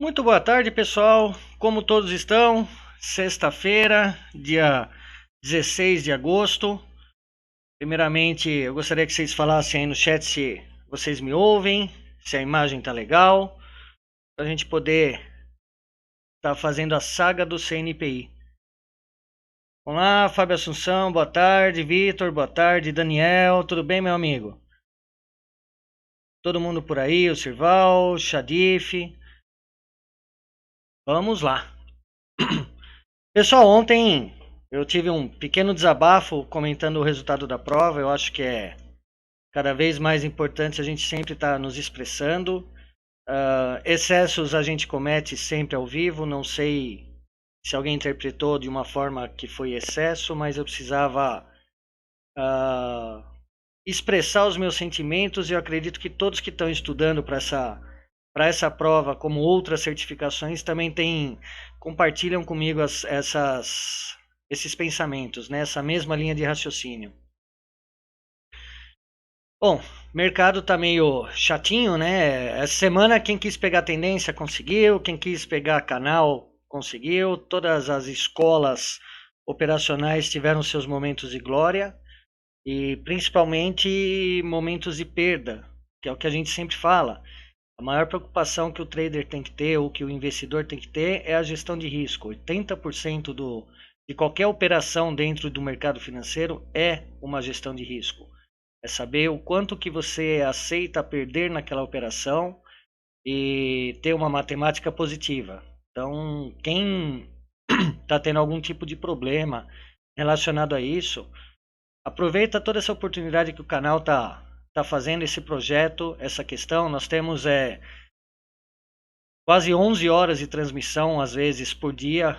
Muito boa tarde, pessoal. Como todos estão? Sexta-feira, dia 16 de agosto. Primeiramente, eu gostaria que vocês falassem aí no chat se vocês me ouvem, se a imagem tá legal, para a gente poder estar fazendo a saga do CNPI. Olá, Fábio Assunção, boa tarde. Vitor, boa tarde. Daniel, tudo bem, meu amigo? Todo mundo por aí, o Sirval, Shadif. Vamos lá. Pessoal, ontem eu tive um pequeno desabafo comentando o resultado da prova. Eu acho que é cada vez mais importante a gente sempre estar nos expressando. Excessos a gente comete sempre ao vivo. Não sei se alguém interpretou de uma forma que foi excesso, mas eu precisava expressar os meus sentimentos e eu acredito que todos que estão estudando para essa prova, como outras certificações, também compartilham comigo esses pensamentos, né? Essa mesma linha de raciocínio. Bom, o mercado tá meio chatinho, né? Essa semana quem quis pegar tendência conseguiu, quem quis pegar canal conseguiu, todas as escolas operacionais tiveram seus momentos de glória e principalmente momentos de perda, que é o que a gente sempre fala. A maior preocupação que o trader tem que ter, ou que o investidor tem que ter, é a gestão de risco. 80% de qualquer operação dentro do mercado financeiro é uma gestão de risco. É saber o quanto que você aceita perder naquela operação e ter uma matemática positiva. Então, quem está tendo algum tipo de problema relacionado a isso, aproveita toda essa oportunidade que o canal tá fazendo esse projeto, essa questão. Nós temos quase 11 horas de transmissão, às vezes, por dia,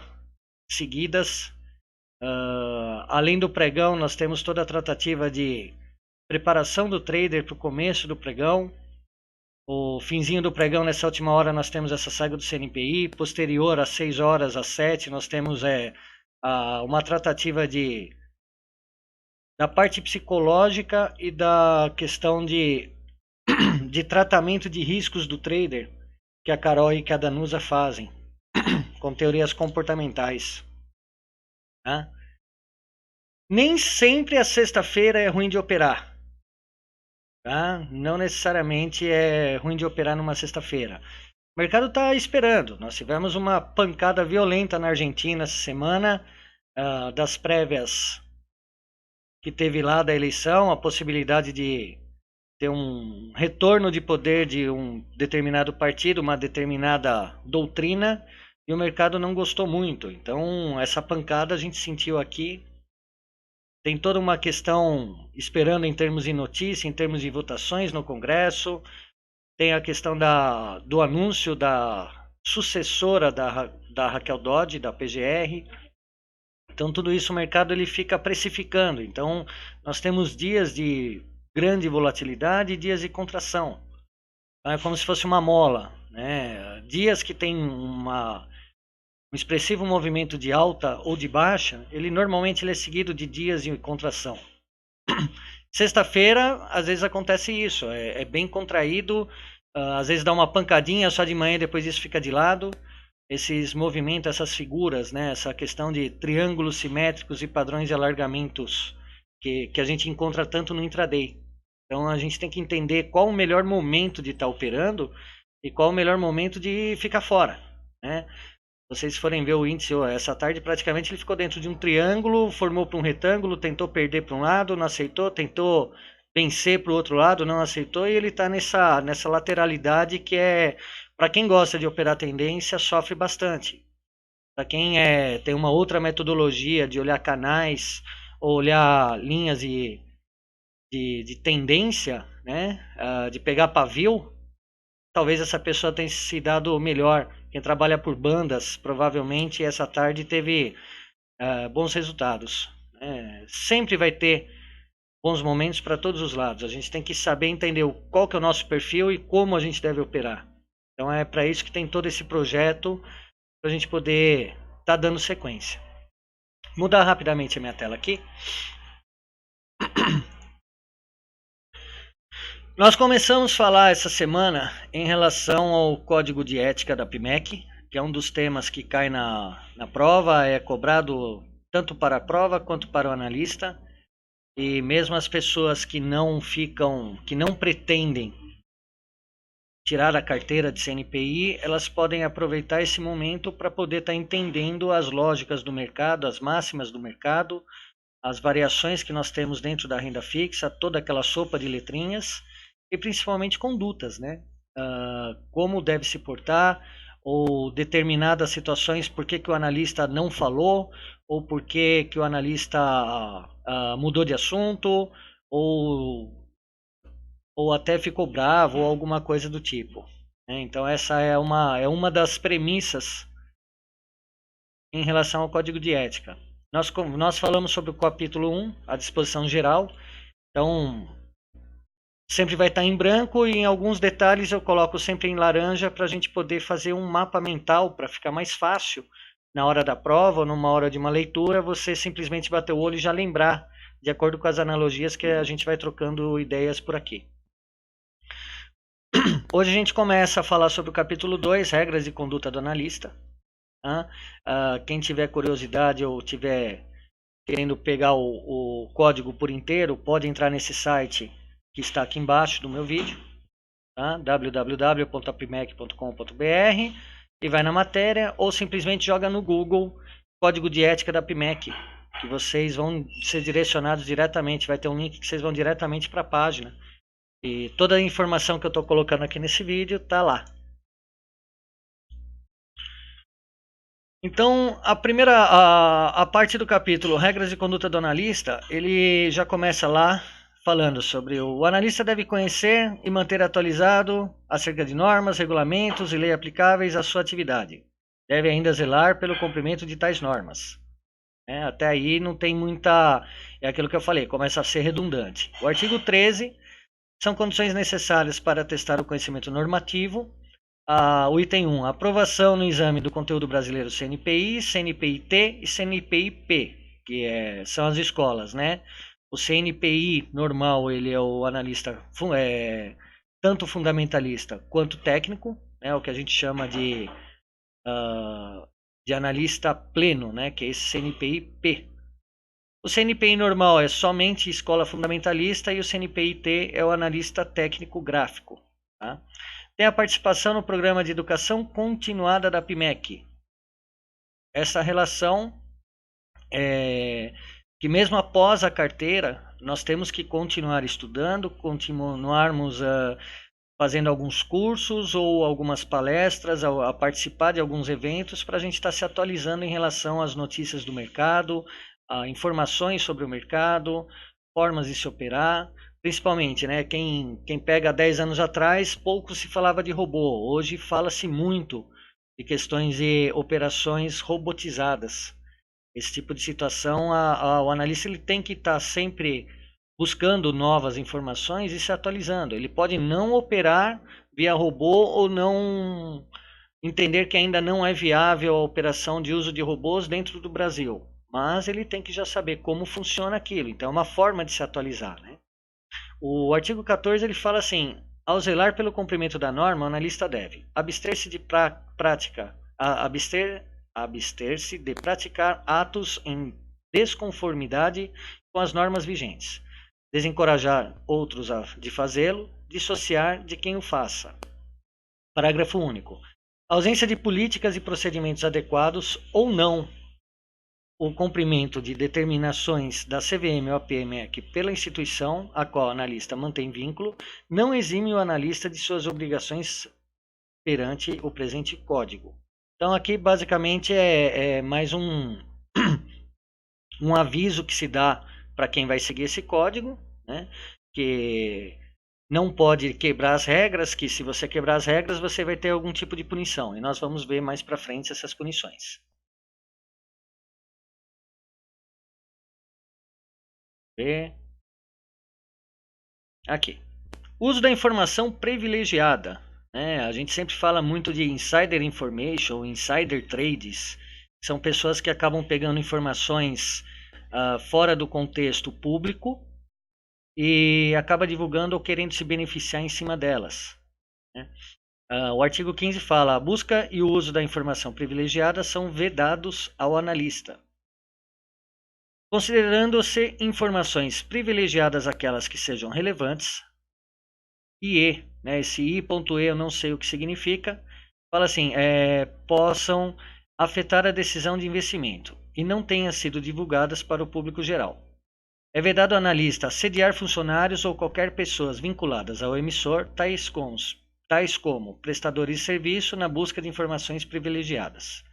seguidas. Além do pregão, nós temos toda a tratativa de preparação do trader para o começo do pregão. O finzinho do pregão, nessa última hora, nós temos essa saga do CNPI. Posterior, às 6 horas, às 7, nós temos uma tratativa da parte psicológica e da questão de tratamento de riscos do trader, que a Carol e que a Danusa fazem, com teorias comportamentais. Tá? Nem sempre a sexta-feira é ruim de operar. Tá? Não necessariamente é ruim de operar numa sexta-feira. O mercado está esperando. Nós tivemos uma pancada violenta na Argentina essa semana, das prévias que teve lá da eleição, a possibilidade de ter um retorno de poder de um determinado partido, uma determinada doutrina, e o mercado não gostou muito. Então, essa pancada a gente sentiu aqui. Tem toda uma questão esperando em termos de notícia, em termos de votações no Congresso. Tem a questão do anúncio da sucessora da Raquel Dodge, da PGR. Então, tudo isso o mercado ele fica precificando. Então, nós temos dias de grande volatilidade e dias de contração. É como se fosse uma mola. Né? Dias que tem um expressivo movimento de alta ou de baixa, ele normalmente ele é seguido de dias de contração. Sexta-feira, às vezes acontece isso, é bem contraído, às vezes dá uma pancadinha só de manhã e depois isso fica de lado. Esses movimentos, essas figuras, né, essa questão de triângulos simétricos e padrões de alargamentos que a gente encontra tanto no intraday. Então a gente tem que entender qual o melhor momento de estar operando e qual o melhor momento de ficar fora. Né? Se vocês forem ver o índice essa tarde, praticamente ele ficou dentro de um triângulo, formou para um retângulo, tentou perder para um lado, não aceitou, tentou vencer para o outro lado, não aceitou, e ele está nessa lateralidade que é, para quem gosta de operar tendência, sofre bastante. Para quem tem uma outra metodologia de olhar canais, ou olhar linhas de tendência, né, de pegar pavio, talvez essa pessoa tenha se dado melhor. Quem trabalha por bandas, provavelmente essa tarde teve bons resultados. Sempre vai ter bons momentos para todos os lados. A gente tem que saber entender qual que é o nosso perfil e como a gente deve operar. Então é para isso que tem todo esse projeto, para a gente poder estar dando sequência. Mudar rapidamente a minha tela aqui. Nós começamos a falar essa semana em relação ao código de ética da PMEC, que é um dos temas que cai na prova, é cobrado tanto para a prova quanto para o analista. E mesmo as pessoas que não pretendem tirar a carteira de CNPI, elas podem aproveitar esse momento para poder estar entendendo as lógicas do mercado, as máximas do mercado, as variações que nós temos dentro da renda fixa, toda aquela sopa de letrinhas e principalmente condutas, né? Como deve se portar, ou determinadas situações, por que o analista não falou, ou por que o analista mudou de assunto, ou até ficou bravo, ou alguma coisa do tipo. Então essa é uma das premissas em relação ao código de ética. Nós falamos sobre o capítulo 1, a disposição geral. Então, sempre vai estar em branco e em alguns detalhes eu coloco sempre em laranja para a gente poder fazer um mapa mental para ficar mais fácil na hora da prova ou numa hora de uma leitura, você simplesmente bater o olho e já lembrar, de acordo com as analogias que a gente vai trocando ideias por aqui. Hoje a gente começa a falar sobre o capítulo 2, regras de conduta do analista. Quem tiver curiosidade ou tiver querendo pegar o código por inteiro, pode entrar nesse site que está aqui embaixo do meu vídeo, tá? www.apmec.com.br, e vai na matéria ou simplesmente joga no Google código de ética da PMEC, que vocês vão ser direcionados diretamente, vai ter um link que vocês vão diretamente para a página. E toda a informação que eu estou colocando aqui nesse vídeo está lá. Então, a parte do capítulo Regras de Conduta do Analista, ele já começa lá falando sobre o analista deve conhecer e manter atualizado acerca de normas, regulamentos e leis aplicáveis à sua atividade. Deve ainda zelar pelo cumprimento de tais normas. Até aí não tem muita... É aquilo que eu falei, começa a ser redundante. O artigo 13 são condições necessárias para testar o conhecimento normativo. O item 1, aprovação no exame do conteúdo brasileiro CNPI, CNPI-T e CNPI-P, que são as escolas, né? O CNPI normal, ele é o analista tanto fundamentalista quanto técnico, né? O que a gente chama de analista pleno, né? Que é esse CNPI-P. O CNPI normal é somente escola fundamentalista e o CNPI-T é o analista técnico gráfico, tá? Tem a participação no programa de educação continuada da PMEC. Essa relação é que mesmo após a carteira, nós temos que continuar estudando, continuarmos fazendo alguns cursos ou algumas palestras, a participar de alguns eventos para a gente estar se atualizando em relação às notícias do mercado, a informações sobre o mercado, formas de se operar. Principalmente, né? Quem pega 10 anos atrás, pouco se falava de robô. Hoje fala-se muito de questões de operações robotizadas. Esse tipo de situação, o analista ele tem que estar sempre buscando novas informações e se atualizando. Ele pode não operar via robô ou não entender que ainda não é viável a operação de uso de robôs dentro do Brasil. Mas ele tem que já saber como funciona aquilo. Então é uma forma de se atualizar, né? O artigo 14 ele fala assim: ao zelar pelo cumprimento da norma, o analista deve abster-se de abster-se de praticar atos em desconformidade com as normas vigentes, desencorajar outros de fazê-lo, dissociar de quem o faça. Parágrafo único. A ausência de políticas e procedimentos adequados ou não o cumprimento de determinações da CVM ou PMEC pela instituição a qual o analista mantém vínculo não exime o analista de suas obrigações perante o presente código. Então aqui basicamente é mais um aviso que se dá para quem vai seguir esse código, né? Que não pode quebrar as regras, que se você quebrar as regras você vai ter algum tipo de punição. E nós vamos ver mais para frente essas punições. Aqui. Uso da informação privilegiada. A gente sempre fala muito de insider information, insider trades. São pessoas que acabam pegando informações fora do contexto público e acaba divulgando ou querendo se beneficiar em cima delas, né? O artigo 15 fala: a busca e o uso da informação privilegiada são vedados ao analista, considerando-se informações privilegiadas aquelas que sejam relevantes. E, né, esse I.E eu não sei o que significa, fala assim, possam afetar a decisão de investimento e não tenham sido divulgadas para o público geral. É vedado ao analista assediar funcionários ou qualquer pessoas vinculadas ao emissor, tais como prestadores de serviço na busca de informações privilegiadas.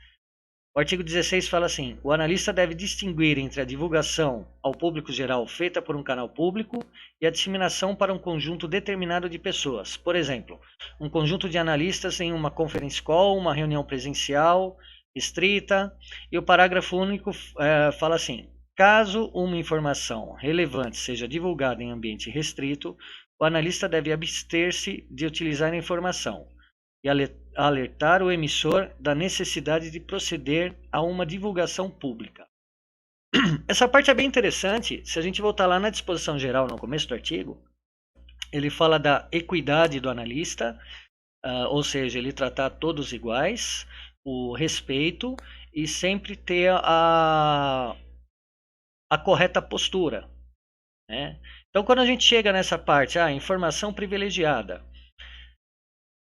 O artigo 16 fala assim: o analista deve distinguir entre a divulgação ao público geral feita por um canal público e a disseminação para um conjunto determinado de pessoas. Por exemplo, um conjunto de analistas em uma conference call, uma reunião presencial, restrita. E o parágrafo único fala assim: caso uma informação relevante seja divulgada em ambiente restrito, o analista deve abster-se de utilizar a informação e alertar o emissor da necessidade de proceder a uma divulgação pública. Essa parte é bem interessante. Se a gente voltar lá na disposição geral, no começo do artigo, ele fala da equidade do analista, ou seja, ele tratar todos iguais, o respeito e sempre ter a correta postura, né? Então, quando a gente chega nessa parte, informação privilegiada,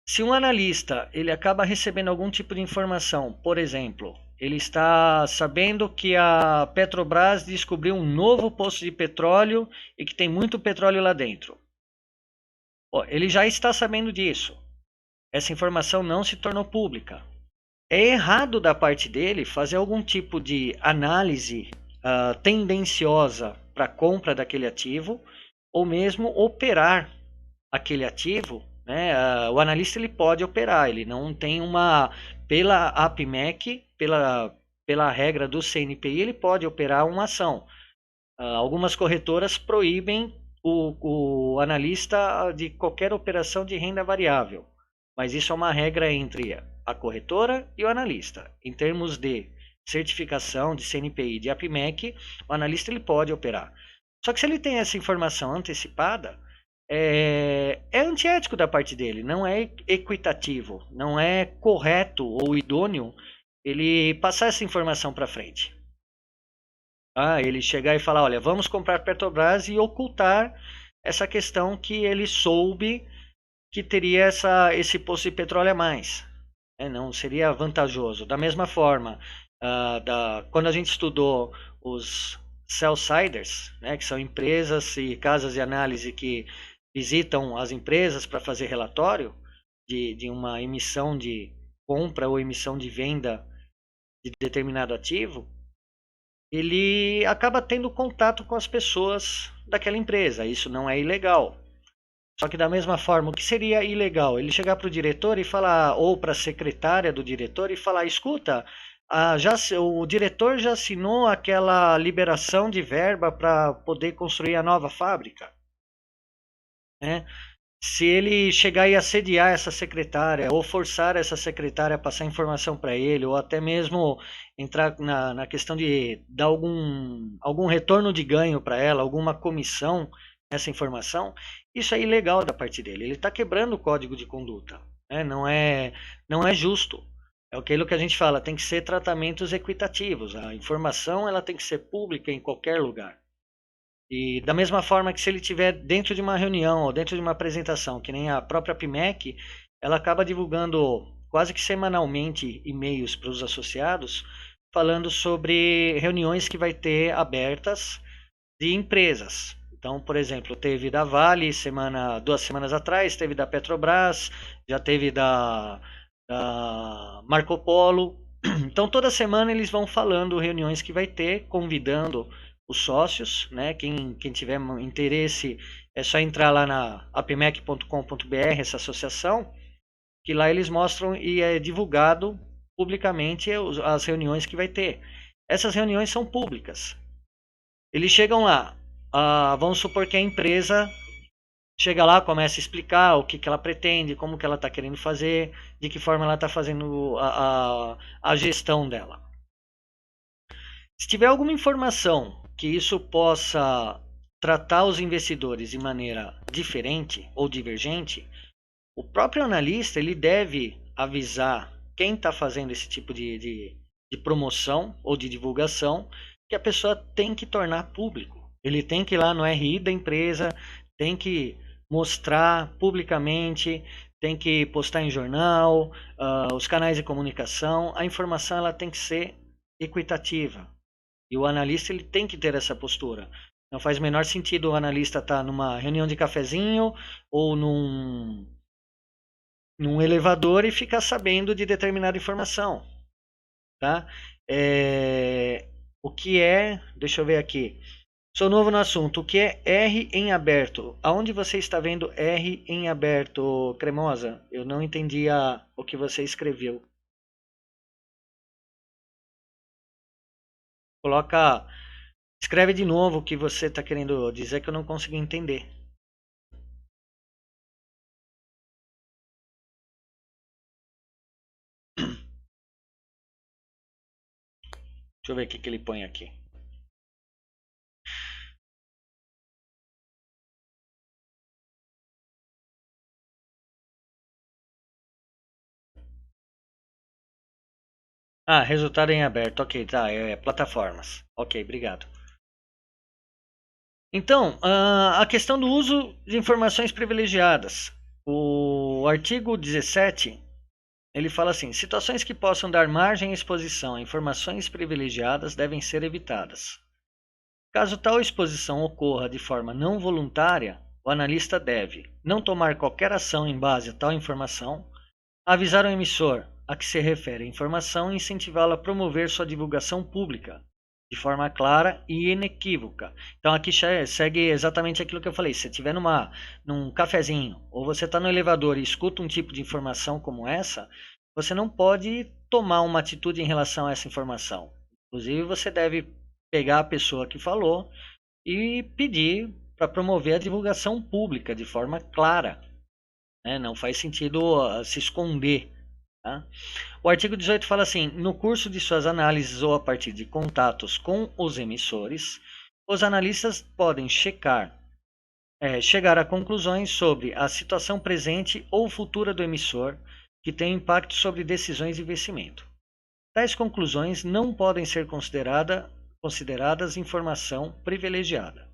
se um analista ele acaba recebendo algum tipo de informação, por exemplo, ele está sabendo que a Petrobras descobriu um novo poço de petróleo e que tem muito petróleo lá dentro. Ele já está sabendo disso. Essa informação não se tornou pública. É errado da parte dele fazer algum tipo de análise tendenciosa para a compra daquele ativo ou mesmo operar aquele ativo, né? O analista ele pode operar, ele não tem pela APMEC, pela regra do CNPI, ele pode operar uma ação. Algumas corretoras proíbem o analista de qualquer operação de renda variável, mas isso é uma regra entre a corretora e o analista. Em termos de certificação de CNPI e de APMEC, o analista ele pode operar. Só que se ele tem essa informação antecipada, é antiético da parte dele, não é equitativo, não é correto ou idôneo ele passar essa informação para frente. Ele chegar e falar, olha, vamos comprar Petrobras e ocultar essa questão que ele soube que teria esse poço de petróleo a mais. Não seria vantajoso. Da mesma forma, quando a gente estudou os sell-siders, né, que são empresas e casas de análise que visitam as empresas para fazer relatório de uma emissão de compra ou emissão de venda de determinado ativo, ele acaba tendo contato com as pessoas daquela empresa. Isso não é ilegal. Só que da mesma forma, o que seria ilegal? Ele chegar para o diretor e falar, ou para a secretária do diretor e falar, escuta, o diretor já assinou aquela liberação de verba para poder construir a nova fábrica, né? Se ele chegar e assediar essa secretária, ou forçar essa secretária a passar informação para ele, ou até mesmo entrar na questão de dar algum retorno de ganho para ela, alguma comissão nessa informação, isso é ilegal da parte dele. Ele está quebrando o código de conduta, né? Não é justo. É aquilo que a gente fala, tem que ser tratamentos equitativos. A informação ela tem que ser pública em qualquer lugar. E da mesma forma que se ele estiver dentro de uma reunião ou dentro de uma apresentação, que nem a própria PMEC, ela acaba divulgando quase que semanalmente e-mails para os associados, falando sobre reuniões que vai ter abertas de empresas. Então, por exemplo, teve da Vale 2 semanas atrás, teve da Petrobras, já teve da Marco Polo. Então, toda semana eles vão falando reuniões que vai ter, convidando os sócios, né? Quem tiver interesse é só entrar lá na apmec.com.br, essa associação, que lá eles mostram e é divulgado publicamente as reuniões que vai ter. Essas reuniões são públicas. Eles chegam lá, vamos supor que a empresa chega lá, começa a explicar o que ela pretende, como que ela está querendo fazer, de que forma ela está fazendo a gestão dela. Se tiver alguma informação que isso possa tratar os investidores de maneira diferente ou divergente, o próprio analista ele deve avisar quem está fazendo esse tipo de promoção ou de divulgação, que a pessoa tem que tornar público. Ele tem que ir lá no RI da empresa, tem que mostrar publicamente, tem que postar em jornal, os canais de comunicação. A informação ela tem que ser equitativa. E o analista ele tem que ter essa postura. Não faz o menor sentido o analista estar numa reunião de cafezinho ou num elevador e ficar sabendo de determinada informação. Tá? O que é... Deixa eu ver aqui. Sou novo no assunto. O que é R em aberto? Aonde você está vendo R em aberto, Cremosa? Eu não entendi o que você escreveu. Escreve de novo o que você está querendo dizer, que eu não consegui entender. Deixa eu ver o que ele põe aqui. Resultado em aberto. Ok, tá. Plataformas. Ok, obrigado. Então, a questão do uso de informações privilegiadas. O artigo 17, ele fala assim: situações que possam dar margem à exposição a informações privilegiadas devem ser evitadas. Caso tal exposição ocorra de forma não voluntária, o analista deve não tomar qualquer ação em base a tal informação, avisar o emissor a que se refere a informação e incentivá-lo a promover sua divulgação pública de forma clara e inequívoca. Então aqui segue exatamente aquilo que eu falei. Se você estiver num cafezinho ou você está no elevador e escuta um tipo de informação como essa, você não pode tomar uma atitude em relação a essa informação. Inclusive você deve pegar a pessoa que falou e pedir para promover a divulgação pública de forma clara. Não faz sentido se esconder. Tá? O artigo 18 fala assim: no curso de suas análises ou a partir de contatos com os emissores, os analistas podem chegar a conclusões sobre a situação presente ou futura do emissor que tem impacto sobre decisões de investimento. Tais conclusões não podem ser consideradas informação privilegiada.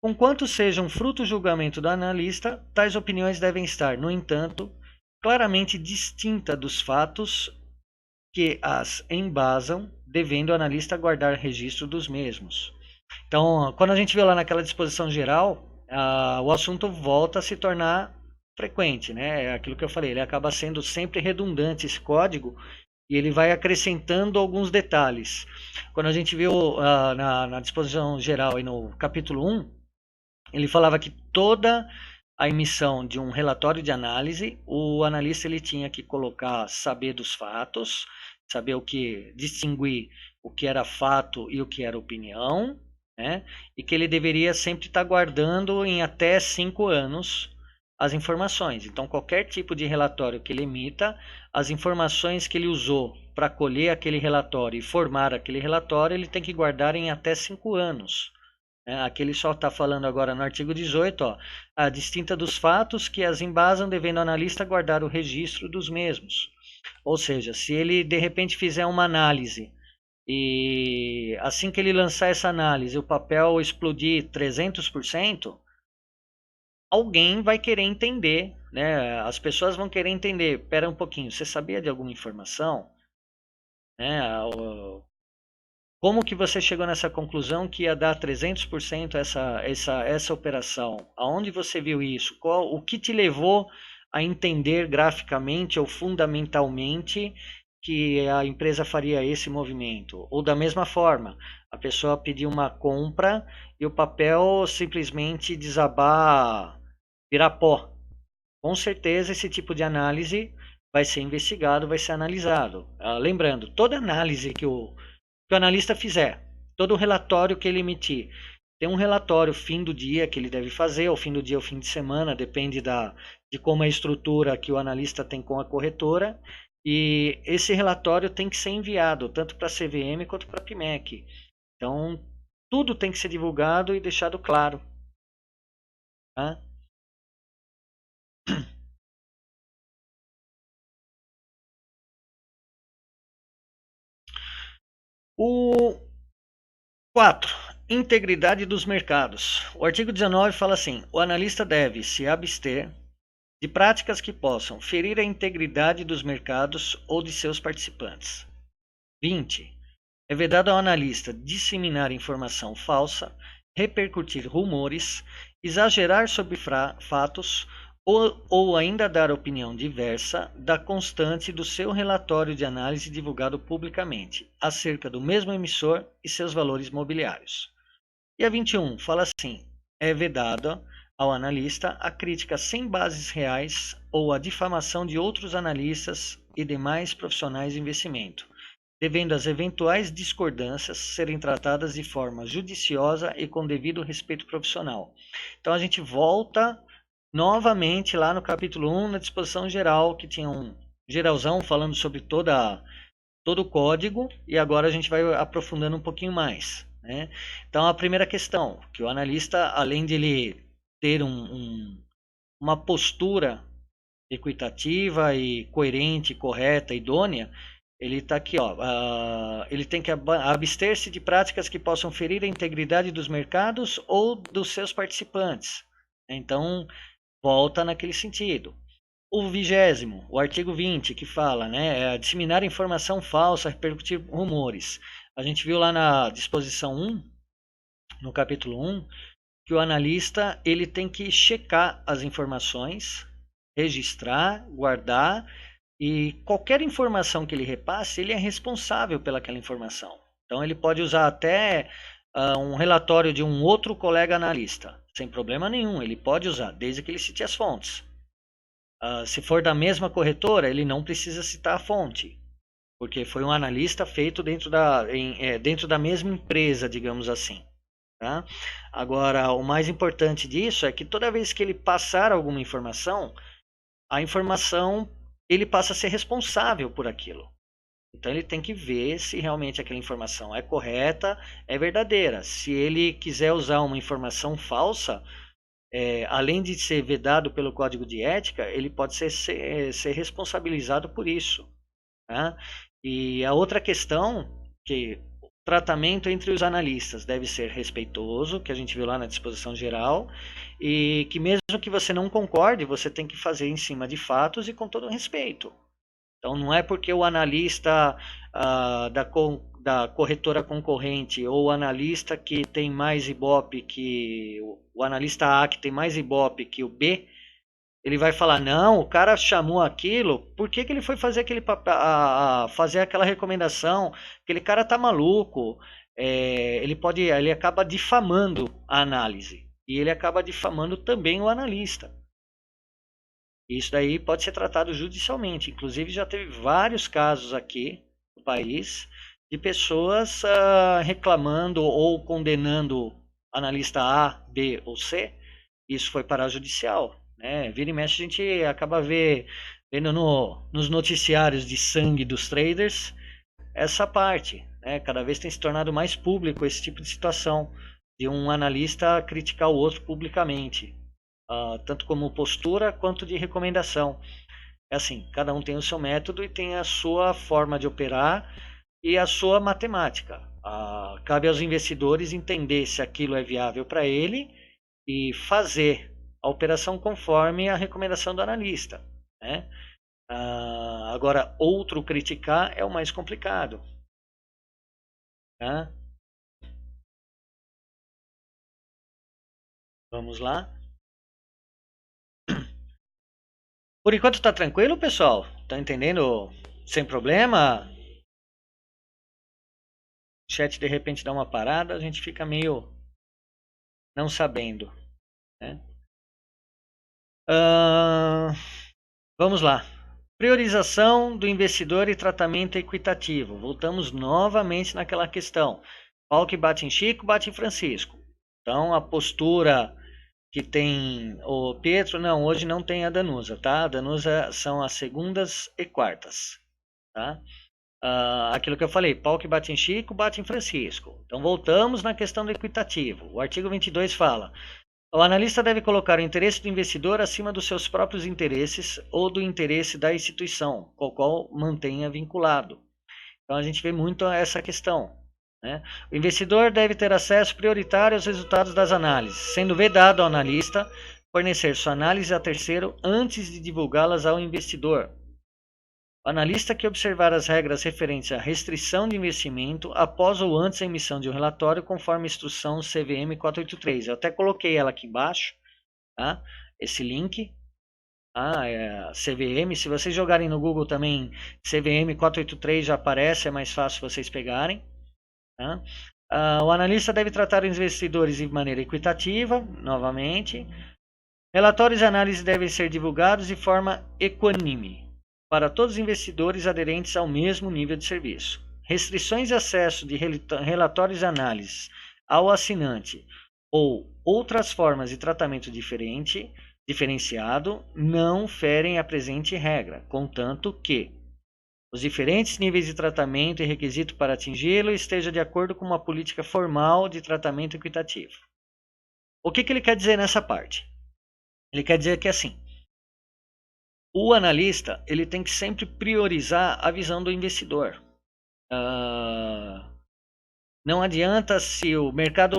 Conquanto sejam fruto do julgamento do analista, tais opiniões devem estar, no entanto, claramente distinta dos fatos que as embasam, devendo o analista guardar registro dos mesmos. Então, quando a gente vê lá naquela disposição geral, o assunto volta a se tornar frequente, né? É aquilo que eu falei, ele acaba sendo sempre redundante esse código e ele vai acrescentando alguns detalhes. Quando a gente viu na disposição geral e no capítulo 1, ele falava que toda a emissão de um relatório de análise, o analista ele tinha que saber dos fatos, saber distinguir o que era fato e o que era opinião, né? E que ele deveria sempre estar guardando em até 5 anos as informações. Então, qualquer tipo de relatório que ele emita, as informações que ele usou para colher aquele relatório e formar aquele relatório, ele tem que guardar em até 5 anos. Aqui ele só está falando agora no artigo 18, a distinta dos fatos que as embasam, devendo o analista guardar o registro dos mesmos. Ou seja, se ele de repente fizer uma análise e assim que ele lançar essa análise o papel explodir 300%, alguém vai querer entender, né? As pessoas vão querer entender. Espera um pouquinho, você sabia de alguma informação? Como que você chegou nessa conclusão que ia dar 300% essa operação? Aonde você viu isso? O que te levou a entender graficamente ou fundamentalmente que a empresa faria esse movimento? Ou da mesma forma, a pessoa pediu uma compra e o papel simplesmente desabar, virar pó. Com certeza esse tipo de análise vai ser investigado, vai ser analisado. Lembrando, toda análise que o analista fizer, todo o relatório que ele emitir, tem um relatório fim do dia que ele deve fazer, ou fim do dia ou fim de semana, depende de como é a estrutura que o analista tem com a corretora, e esse relatório tem que ser enviado tanto para a CVM quanto para a PMEC. Então, tudo tem que ser divulgado e deixado claro. Tá? O 4. Integridade dos mercados. O artigo 19 fala assim: o analista deve se abster de práticas que possam ferir a integridade dos mercados ou de seus participantes. 20. É vedado ao analista disseminar informação falsa, repercutir rumores, exagerar sobre fatos ou ainda dar opinião diversa da constante do seu relatório de análise divulgado publicamente, acerca do mesmo emissor e seus valores mobiliários. E a 21 fala assim: é vedado ao analista a crítica sem bases reais ou a difamação de outros analistas e demais profissionais de investimento, devendo as eventuais discordâncias serem tratadas de forma judiciosa e com devido respeito profissional. Então a gente volta novamente lá no capítulo 1, na disposição geral, que tinha um geralzão falando sobre todo o código, e agora a gente vai aprofundando um pouquinho mais. Né? Então a primeira questão, que o analista, além de ele ter uma postura equitativa e coerente, correta, idônea, ele está aqui, ó, ele tem que abster-se de práticas que possam ferir a integridade dos mercados ou dos seus participantes. Então, volta naquele sentido. O 20º, o artigo 20, que fala, né, disseminar informação falsa, repercutir rumores. A gente viu lá na disposição 1, no capítulo 1, que o analista ele tem que checar as informações, registrar, guardar, e qualquer informação que ele repasse, ele é responsável pelaquela informação. Então ele pode usar até um relatório de um outro colega analista, sem problema nenhum, ele pode usar, desde que ele cite as fontes. Se for da mesma corretora, ele não precisa citar a fonte, porque foi um analista feito dentro da mesma empresa, digamos assim. Tá? Agora, o mais importante disso é que toda vez que ele passar alguma informação, a informação ele passa a ser responsável por aquilo. Então ele tem que ver se realmente aquela informação é correta, é verdadeira. Se ele quiser usar uma informação falsa, além de ser vedado pelo Código de Ética, ele pode ser responsabilizado por isso. Tá? E a outra questão, que o tratamento entre os analistas deve ser respeitoso, que a gente viu lá na disposição geral, e que mesmo que você não concorde, você tem que fazer em cima de fatos e com todo respeito. Então não é porque o analista da corretora concorrente ou o analista que tem mais Ibope que o analista A que tem mais Ibope que o B, ele vai falar, não, o cara chamou aquilo, por que ele foi fazer fazer aquela recomendação? Aquele cara tá maluco. Ele acaba difamando a análise e ele acaba difamando também o analista. Isso daí pode ser tratado judicialmente. Inclusive já teve vários casos aqui no país de pessoas reclamando ou condenando analista A, B ou C. Isso foi para a judicial. Né? Vira e mexe a gente acaba vendo nos noticiários de sangue dos traders essa parte. Né? Cada vez tem se tornado mais público esse tipo de situação de um analista criticar o outro publicamente. Tanto como postura quanto de recomendação. É assim, cada um tem o seu método e tem a sua forma de operar e a sua matemática. Cabe aos investidores entender se aquilo é viável para ele e fazer a operação conforme a recomendação do analista. Né? Agora, outro criticar é o mais complicado. Tá? Vamos lá. Por enquanto está tranquilo, pessoal? Tá entendendo sem problema? O chat de repente dá uma parada, a gente fica meio não sabendo. Né? Vamos lá. Priorização do investidor e tratamento equitativo. Voltamos novamente naquela questão. Pau que bate em Chico, bate em Francisco. Então a postura que tem o Pietro, não, hoje não tem a Danusa, tá? A Danusa são as segundas e quartas, tá? aquilo que eu falei, pau que bate em Chico, bate em Francisco. Então voltamos na questão do equitativo. O artigo 22 fala: o analista deve colocar o interesse do investidor acima dos seus próprios interesses ou do interesse da instituição, com o qual mantenha vinculado. Então a gente vê muito essa questão, né? O investidor deve ter acesso prioritário aos resultados das análises, sendo vedado ao analista fornecer sua análise a terceiro antes de divulgá-las ao investidor. O analista que observar as regras referentes à restrição de investimento após ou antes da emissão de um relatório conforme a instrução CVM 483. Eu até coloquei ela aqui embaixo, tá? Esse link. CVM, se vocês jogarem no Google também, CVM 483 já aparece, é mais fácil vocês pegarem. Tá? O analista deve tratar os investidores de maneira equitativa, novamente. Relatórios e análises devem ser divulgados de forma equânime para todos os investidores aderentes ao mesmo nível de serviço. Restrições de acesso de relatórios e análises ao assinante ou outras formas de tratamento diferenciado não ferem a presente regra, contanto que os diferentes níveis de tratamento e requisito para atingi-lo esteja de acordo com uma política formal de tratamento equitativo. O que ele quer dizer nessa parte? Ele quer dizer que assim, o analista ele tem que sempre priorizar a visão do investidor. Não adianta se o mercado,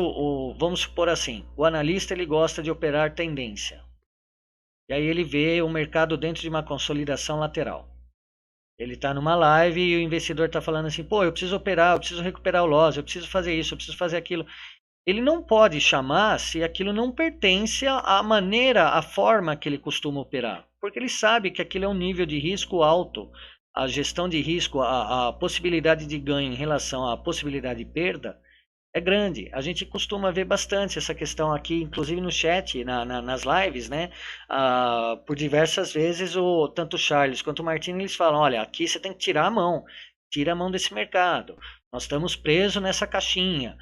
vamos supor assim, o analista ele gosta de operar tendência. E aí ele vê o mercado dentro de uma consolidação lateral. Ele está numa live e o investidor está falando assim, pô, eu preciso operar, eu preciso recuperar o loss, eu preciso fazer isso, eu preciso fazer aquilo. Ele não pode chamar se aquilo não pertence à maneira, à forma que ele costuma operar. Porque ele sabe que aquilo é um nível de risco alto. A gestão de risco, a possibilidade de ganho em relação à possibilidade de perda é grande. A gente costuma ver bastante essa questão aqui, inclusive no chat, nas lives, né? Por diversas vezes, tanto o Charles quanto o Martins, eles falam, olha, aqui você tem que tirar a mão. Tira a mão desse mercado. Nós estamos presos nessa caixinha.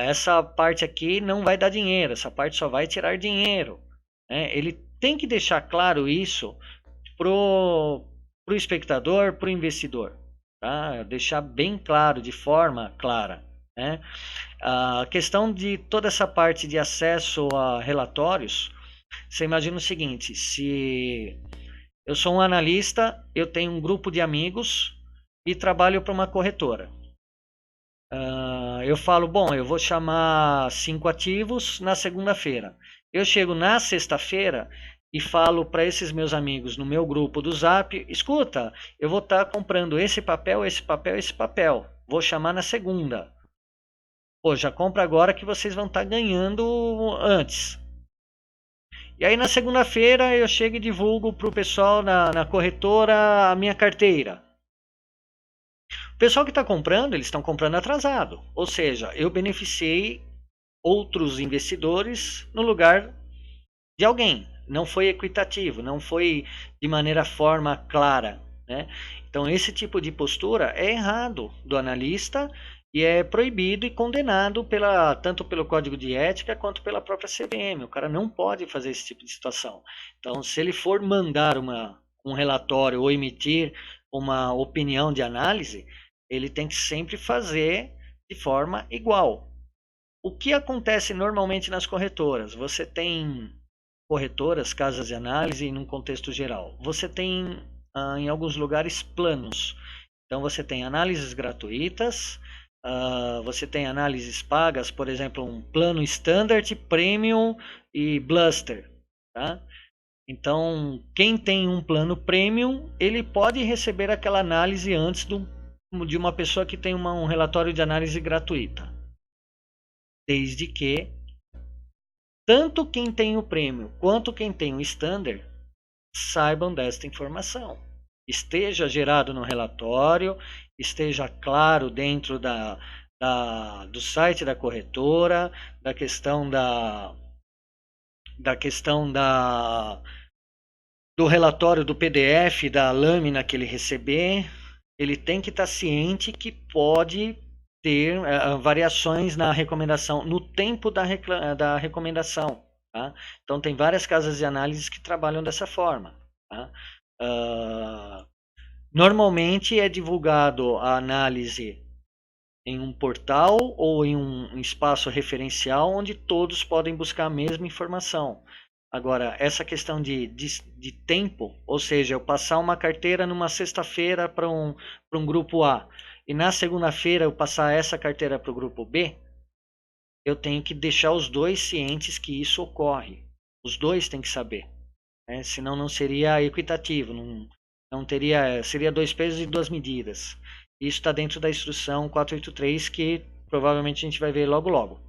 Essa parte aqui não vai dar dinheiro. Essa parte só vai tirar dinheiro. Ele tem que deixar claro isso pro espectador, pro investidor. Tá? Deixar bem claro, de forma clara. Né? A questão de toda essa parte de acesso a relatórios, você imagina o seguinte, se eu sou um analista, eu tenho um grupo de amigos e trabalho para uma corretora. Eu falo, bom, eu vou chamar 5 ativos na segunda-feira. Eu chego na sexta-feira e falo para esses meus amigos no meu grupo do Zap, escuta, eu vou estar comprando esse papel, esse papel, esse papel. Vou chamar na segunda. Pô, já compra agora que vocês vão estar ganhando antes. E aí na segunda-feira eu chego e divulgo para o pessoal na corretora a minha carteira. O pessoal que está comprando, eles estão comprando atrasado. Ou seja, eu beneficiei outros investidores no lugar de alguém. Não foi equitativo, não foi de forma clara. Né? Então esse tipo de postura é errado do analista e é proibido e condenado tanto pelo Código de Ética quanto pela própria CVM. O cara não pode fazer esse tipo de situação. Então, se ele for mandar um relatório ou emitir uma opinião de análise, ele tem que sempre fazer de forma igual. O que acontece normalmente nas corretoras? Você tem corretoras, casas de análise, num contexto geral. Você tem, em alguns lugares, planos. Então, você tem análises gratuitas, você tem análises pagas, por exemplo, um plano Standard, Premium e Bluster. Tá? Então, quem tem um plano Premium, ele pode receber aquela análise antes de uma pessoa que tem um relatório de análise gratuita. Desde que tanto quem tem o Premium quanto quem tem o Standard saibam desta informação. Esteja gerado no relatório, esteja claro dentro do site da corretora, da questão do relatório do PDF, da lâmina que ele receber, ele tem que estar ciente que pode ter variações na recomendação, no tempo da recomendação. Tá? Então tem várias casas de análise que trabalham dessa forma. Tá? Normalmente é divulgado a análise em um portal ou em um espaço referencial onde todos podem buscar a mesma informação. Agora, essa questão de tempo, ou seja, eu passar uma carteira numa sexta-feira para um grupo A e na segunda-feira eu passar essa carteira para o grupo B, eu tenho que deixar os dois cientes que isso ocorre. Os dois têm que saber, né? Senão não seria equitativo, não teria, seria 2 pesos e 2 medidas. Isso está dentro da instrução 483 que provavelmente a gente vai ver logo logo.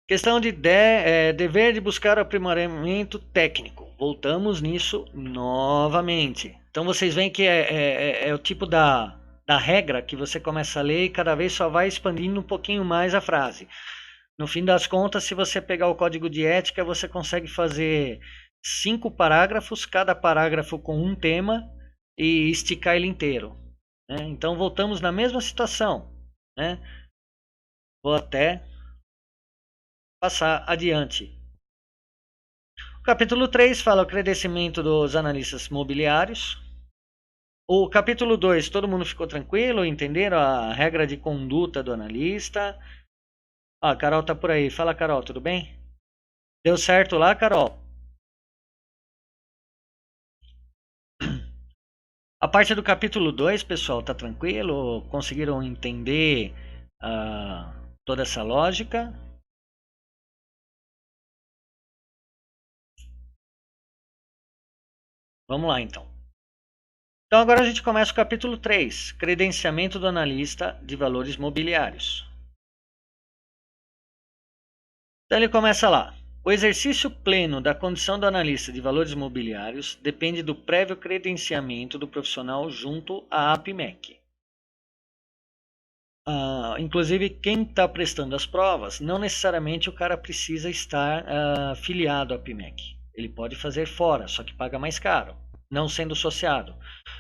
Questão de dever de buscar aprimoramento técnico. Voltamos nisso novamente. Então vocês veem que é o tipo da regra que você começa a ler e cada vez só vai expandindo um pouquinho mais a frase. No fim das contas, se você pegar o código de ética, você consegue fazer 5 parágrafos, cada parágrafo com um tema e esticar ele inteiro, né? Então voltamos na mesma situação, né? Vou até passar adiante. O capítulo 3 fala o credenciamento dos analistas mobiliários. O capítulo 2, todo mundo ficou tranquilo? Entenderam a regra de conduta do analista? Ah, a Carol tá por aí. Fala, Carol, tudo bem? Deu certo lá, Carol? A parte do capítulo 2, pessoal, tá tranquilo? Conseguiram entender toda essa lógica? Vamos lá, então. Então agora a gente começa o capítulo 3, credenciamento do analista de valores mobiliários. Então ele começa lá. O exercício pleno da condição do analista de valores mobiliários depende do prévio credenciamento do profissional junto à APMEC. Inclusive, quem está prestando as provas, não necessariamente o cara precisa estar filiado à APMEC. Ele pode fazer fora, só que paga mais caro, não sendo associado.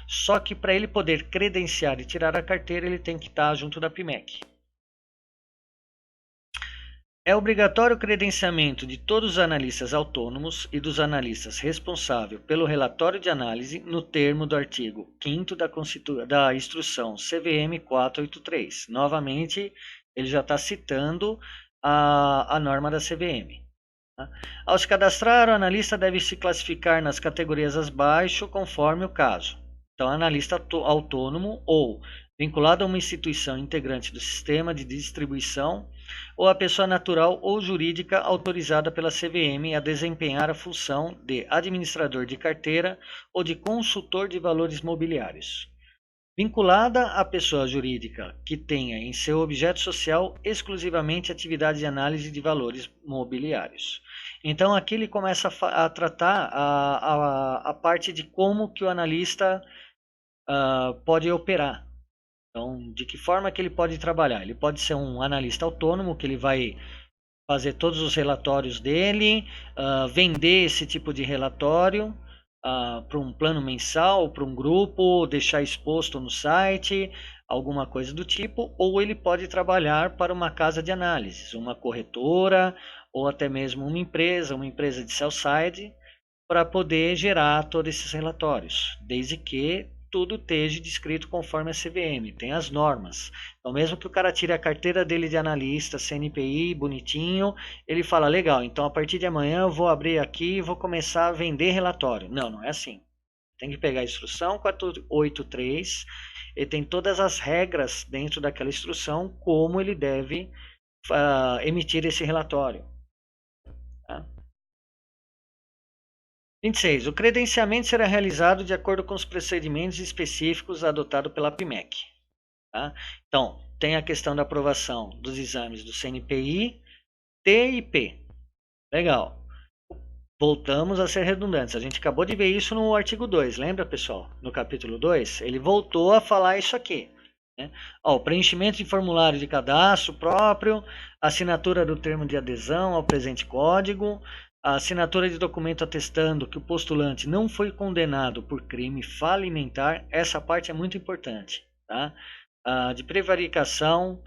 Só que para ele poder credenciar e tirar a carteira, ele tem que estar junto da APMEC. É obrigatório o credenciamento de todos os analistas autônomos e dos analistas responsáveis pelo relatório de análise no termo do artigo 5º da instrução CVM 483. Novamente, ele já está citando a norma da CVM. Tá? Ao se cadastrar, o analista deve se classificar nas categorias abaixo, conforme o caso. Então, analista autônomo ou vinculado a uma instituição integrante do sistema de distribuição ou a pessoa natural ou jurídica autorizada pela CVM a desempenhar a função de administrador de carteira ou de consultor de valores mobiliários. Vinculada a pessoa jurídica que tenha em seu objeto social exclusivamente atividade de análise de valores mobiliários. Então aqui ele começa a tratar a parte de como que o analista pode operar. Então, de que forma que ele pode trabalhar? Ele pode ser um analista autônomo, que ele vai fazer todos os relatórios dele, vender esse tipo de relatório para um plano mensal, para um grupo, deixar exposto no site, alguma coisa do tipo, ou ele pode trabalhar para uma casa de análises, uma corretora, ou até mesmo uma empresa de sell-side, para poder gerar todos esses relatórios, desde que tudo esteja descrito conforme a CVM, tem as normas. Então, mesmo que o cara tire a carteira dele de analista, CNPI, bonitinho, ele fala, legal, então a partir de amanhã eu vou abrir aqui e vou começar a vender relatório. Não, não é assim. Tem que pegar a instrução 483, ele tem todas as regras dentro daquela instrução, como ele deve emitir esse relatório. Tá? 26. O credenciamento será realizado de acordo com os procedimentos específicos adotados pela APMEC. Tá? Então, tem a questão da aprovação dos exames do CNPI, T e P. Legal. Voltamos a ser redundantes. A gente acabou de ver isso no artigo 2, lembra, pessoal? No capítulo 2, ele voltou a falar isso aqui. Né? O preenchimento de formulário de cadastro próprio, assinatura do termo de adesão ao presente código, a assinatura de documento atestando que o postulante não foi condenado por crime falimentar, essa parte é muito importante. Tá? De prevaricação,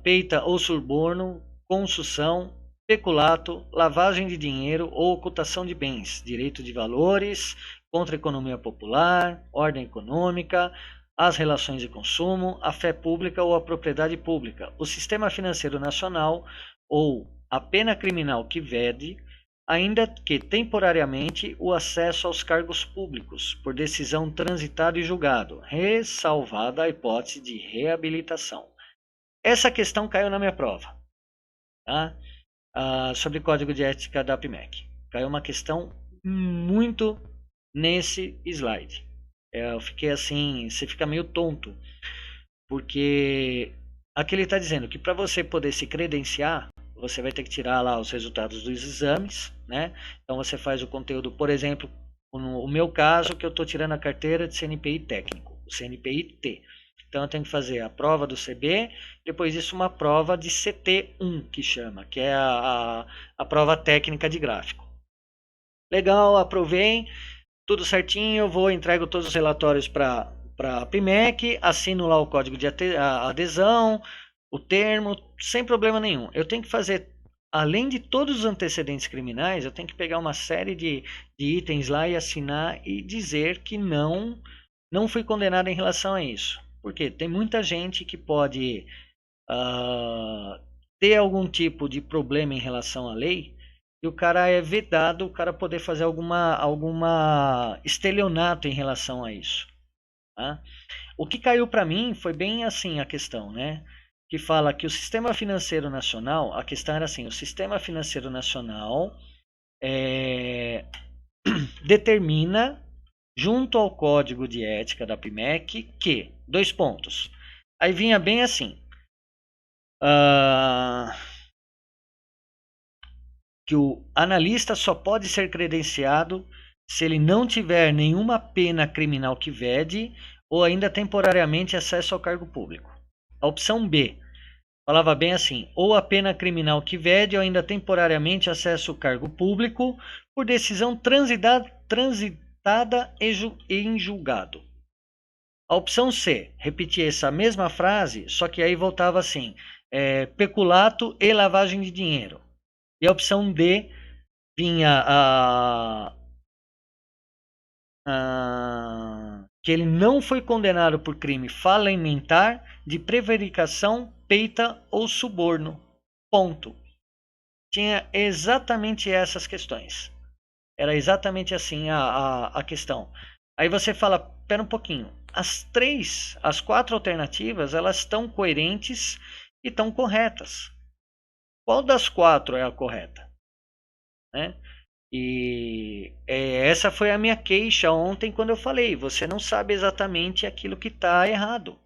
peita ou suborno, consussão, peculato, lavagem de dinheiro ou ocultação de bens, direito de valores, contra a economia popular, ordem econômica, as relações de consumo, a fé pública ou a propriedade pública, o sistema financeiro nacional ou a pena criminal que vede, ainda que temporariamente, o acesso aos cargos públicos, por decisão transitada e julgado, ressalvada a hipótese de reabilitação. Essa questão caiu na minha prova, tá? Sobre código de ética da PMEC. Caiu uma questão muito nesse slide. Eu fiquei assim, você fica meio tonto, porque aqui ele está dizendo que para você poder se credenciar, você vai ter que tirar lá os resultados dos exames, né? Então você faz o conteúdo, por exemplo, no meu caso, que eu estou tirando a carteira de CNPI técnico, o CNPI-T. Então eu tenho que fazer a prova do CB, depois disso uma prova de CT1, que chama, que é a prova técnica de gráfico. Legal, aprovei, tudo certinho, eu vou, entrego todos os relatórios para a PMEC, assino lá o código de adesão, o termo, sem problema nenhum. Eu tenho que fazer, além de todos os antecedentes criminais, eu tenho que pegar uma série de itens lá e assinar e dizer que não fui condenado em relação a isso. Porque tem muita gente que pode ter algum tipo de problema em relação à lei e o cara é vedado, o cara poder fazer alguma estelionato em relação a isso. Tá? O que caiu para mim foi bem assim a questão, né? Que fala que o Sistema Financeiro Nacional, a questão era assim, o Sistema Financeiro Nacional determina, junto ao Código de Ética da PMEC, que, 2 pontos, aí vinha bem assim, que o analista só pode ser credenciado se ele não tiver nenhuma pena criminal que vede ou ainda temporariamente acesso ao cargo público. A opção B falava bem assim, ou a pena criminal que vede ou ainda temporariamente acesso ao cargo público por decisão transitada em julgado. A opção C, repetia essa mesma frase, só que aí voltava assim, peculato e lavagem de dinheiro. E a opção D vinha que ele não foi condenado por crime falimentar, de prevaricação, peita ou suborno. Ponto. Tinha exatamente essas questões. Era exatamente assim a questão. Aí você fala, pera um pouquinho. As 4 alternativas, elas estão coerentes e estão corretas. Qual das 4 é a correta? Né? E essa foi a minha queixa ontem quando eu falei. Você não sabe exatamente aquilo que está errado.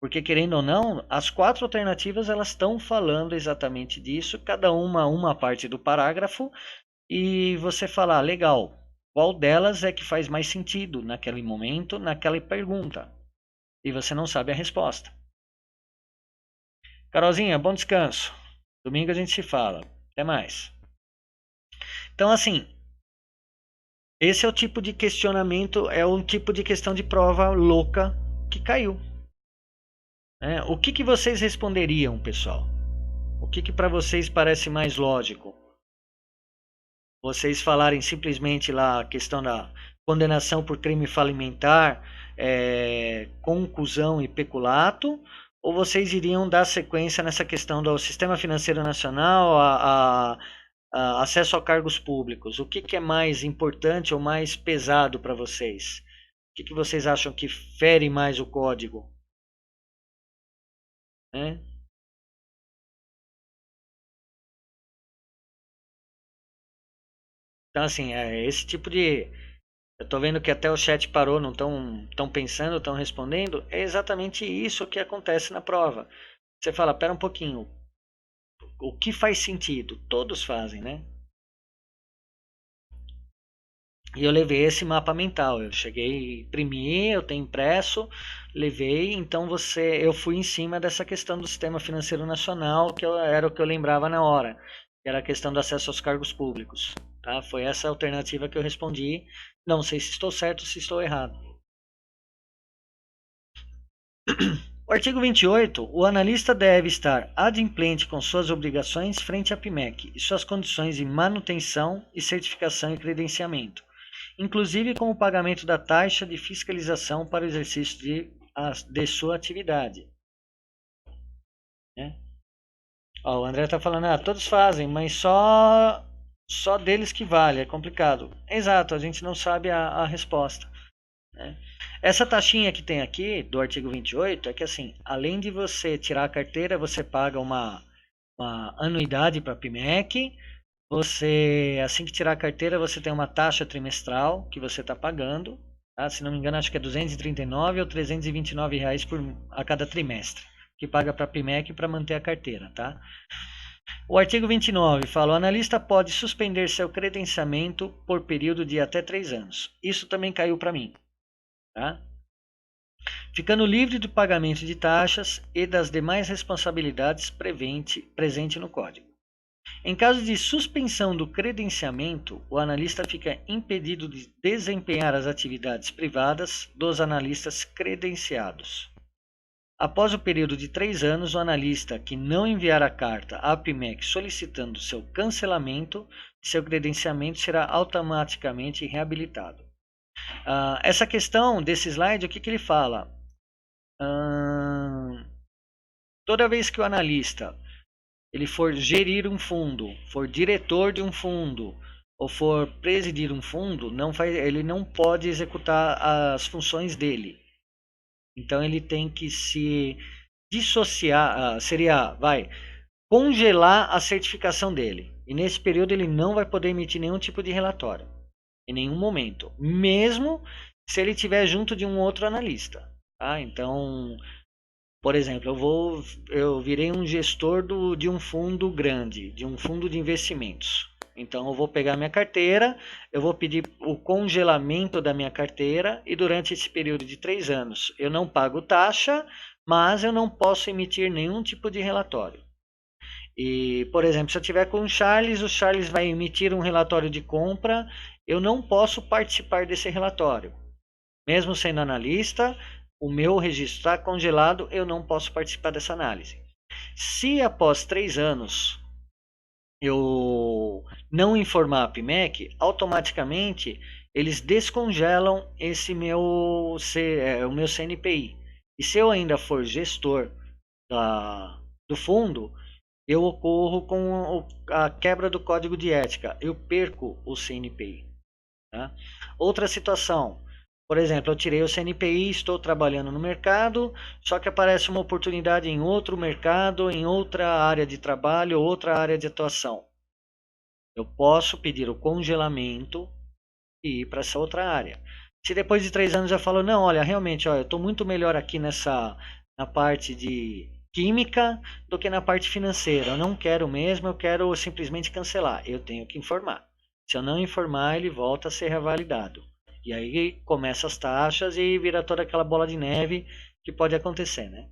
Porque, querendo ou não, as 4 alternativas elas estão falando exatamente disso, cada uma parte do parágrafo, e você fala, legal, qual delas é que faz mais sentido naquele momento, naquela pergunta? E você não sabe a resposta. Carolzinha, bom descanso. Domingo a gente se fala. Até mais. Então, assim, esse é o tipo de questionamento, é um tipo de questão de prova louca que caiu. O que vocês responderiam, pessoal? O que para vocês parece mais lógico? Vocês falarem simplesmente lá a questão da condenação por crime falimentar, concusão e peculato, ou vocês iriam dar sequência nessa questão do Sistema Financeiro Nacional, acesso a cargos públicos? O que é mais importante ou mais pesado para vocês? O que vocês acham que fere mais o código? Então, assim, esse tipo de... Eu estou vendo que até o chat parou, não estão pensando, estão respondendo. É exatamente isso que acontece na prova. Você fala, pera um pouquinho, o que faz sentido? Todos fazem, né? E eu levei esse mapa mental. Eu cheguei, imprimi, eu tenho impresso, levei. Então eu fui em cima dessa questão do Sistema Financeiro Nacional, que era o que eu lembrava na hora, que era a questão do acesso aos cargos públicos. Tá? Foi essa a alternativa que eu respondi. Não sei se estou certo ou se estou errado. O artigo 28, o analista deve estar adimplente com suas obrigações frente à PMEC e suas condições de manutenção e certificação e credenciamento, inclusive com o pagamento da taxa de fiscalização para o exercício de sua atividade. Né? Ó, o André está falando, todos fazem, mas só deles que vale, é complicado. Exato, a gente não sabe a resposta. Né? Essa taxinha que tem aqui do artigo 28 é que assim, além de você tirar a carteira, você paga uma anuidade para a PMEC. Você, assim que tirar a carteira, você tem uma taxa trimestral que você está pagando. Tá? Se não me engano, acho que é R$239 ou R$329 a cada trimestre, que paga para a PMEC para manter a carteira. Tá? O artigo 29 fala: o analista pode suspender seu credenciamento por período de até 3 anos. Isso também caiu para mim. Tá? Ficando livre do pagamento de taxas e das demais responsabilidades presente no Código. Em caso de suspensão do credenciamento, o analista fica impedido de desempenhar as atividades privadas dos analistas credenciados. Após o período de 3 anos, o analista que não enviar a carta à PMEC solicitando seu cancelamento de seu credenciamento será automaticamente reabilitado. Essa questão desse slide, o que ele fala? Toda vez que o analista ele for gerir um fundo, for diretor de um fundo ou for presidir um fundo, ele não pode executar as funções dele. Então ele tem que se dissociar, congelar a certificação dele. E nesse período ele não vai poder emitir nenhum tipo de relatório, em nenhum momento, mesmo se ele estiver junto de um outro analista. Tá? Então, por exemplo, eu virei um gestor de um fundo grande, de um fundo de investimentos. Então eu vou pegar minha carteira, eu vou pedir o congelamento da minha carteira e durante esse período de 3 anos eu não pago taxa, mas eu não posso emitir nenhum tipo de relatório. E, por exemplo, se eu tiver com o Charles vai emitir um relatório de compra, eu não posso participar desse relatório. Mesmo sendo analista, o meu registro está congelado, eu não posso participar dessa análise. Se após 3 anos eu não informar a PMEC, automaticamente eles descongelam o meu CNPI. E se eu ainda for gestor do fundo, eu ocorro com a quebra do código de ética, eu perco o CNPI. Tá? Outra situação, por exemplo, eu tirei o CNPI, estou trabalhando no mercado, só que aparece uma oportunidade em outro mercado, em outra área de trabalho, outra área de atuação. Eu posso pedir o congelamento e ir para essa outra área. Se depois de 3 anos eu falo, não, olha, realmente, eu estou muito melhor aqui na parte de química do que na parte financeira. Eu não quero mesmo, eu quero simplesmente cancelar. Eu tenho que informar. Se eu não informar, ele volta a ser revalidado. E aí começa as taxas e vira toda aquela bola de neve que pode acontecer, né?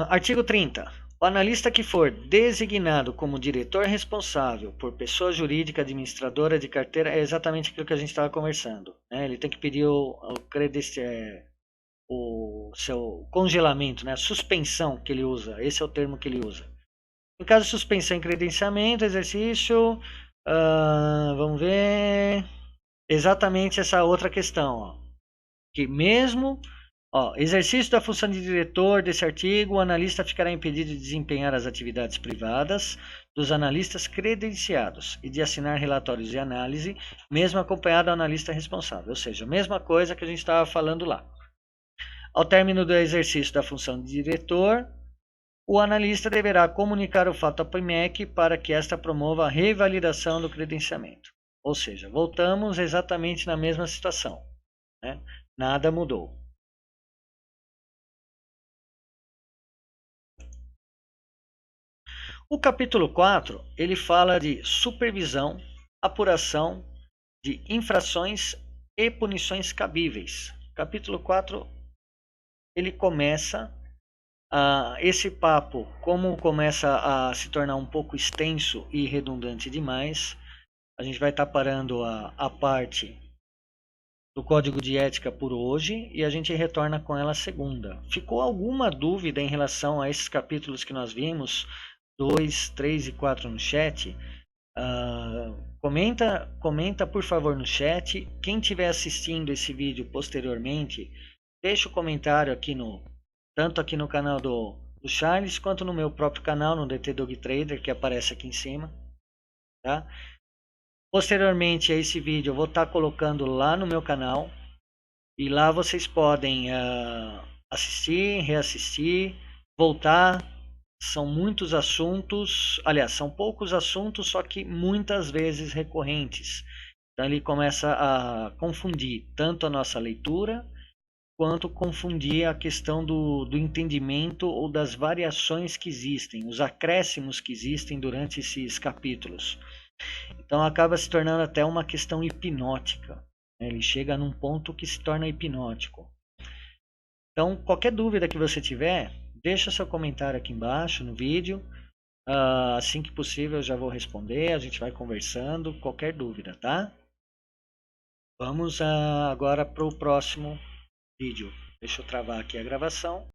Artigo 30. O analista que for designado como diretor responsável por pessoa jurídica administradora de carteira é exatamente aquilo que a gente estava conversando. Né? Ele tem que pedir o seu congelamento, né? A suspensão que ele usa. Esse é o termo que ele usa. Em caso de suspensão em credenciamento, exercício, vamos ver exatamente essa outra questão. Ó. Que mesmo... exercício da função de diretor desse artigo, o analista ficará impedido de desempenhar as atividades privadas dos analistas credenciados e de assinar relatórios de análise, mesmo acompanhado do analista responsável. Ou seja, a mesma coisa que a gente estava falando lá. Ao término do exercício da função de diretor, o analista deverá comunicar o fato à PMEC para que esta promova a revalidação do credenciamento. Ou seja, voltamos exatamente na mesma situação. Né? Nada mudou. O capítulo 4, ele fala de supervisão, apuração de infrações e punições cabíveis. Capítulo 4, ele começa esse papo, como começa a se tornar um pouco extenso e redundante demais, a gente vai estar parando a parte do Código de Ética por hoje e a gente retorna com ela segunda. Ficou alguma dúvida em relação a esses capítulos que nós vimos, 2, 3 e 4 no chat? Comenta por favor no chat. Quem estiver assistindo esse vídeo posteriormente, deixa o comentário aqui tanto aqui no canal do Charles quanto no meu próprio canal, no DT Dog Trader, que aparece aqui em cima. Tá? Posteriormente a esse vídeo eu vou estar colocando lá no meu canal e lá vocês podem assistir, reassistir, voltar. São muitos assuntos, aliás, são poucos assuntos, só que muitas vezes recorrentes. Então ele começa a confundir tanto a nossa leitura quanto confundir a questão do entendimento ou das variações que existem, os acréscimos que existem durante esses capítulos. Então acaba se tornando até uma questão hipnótica. Né? Ele chega num ponto que se torna hipnótico. Então, qualquer dúvida que você tiver, deixa seu comentário aqui embaixo no vídeo. Assim que possível eu já vou responder, a gente vai conversando, qualquer dúvida, tá? Vamos agora para o próximo vídeo. Deixa eu travar aqui a gravação.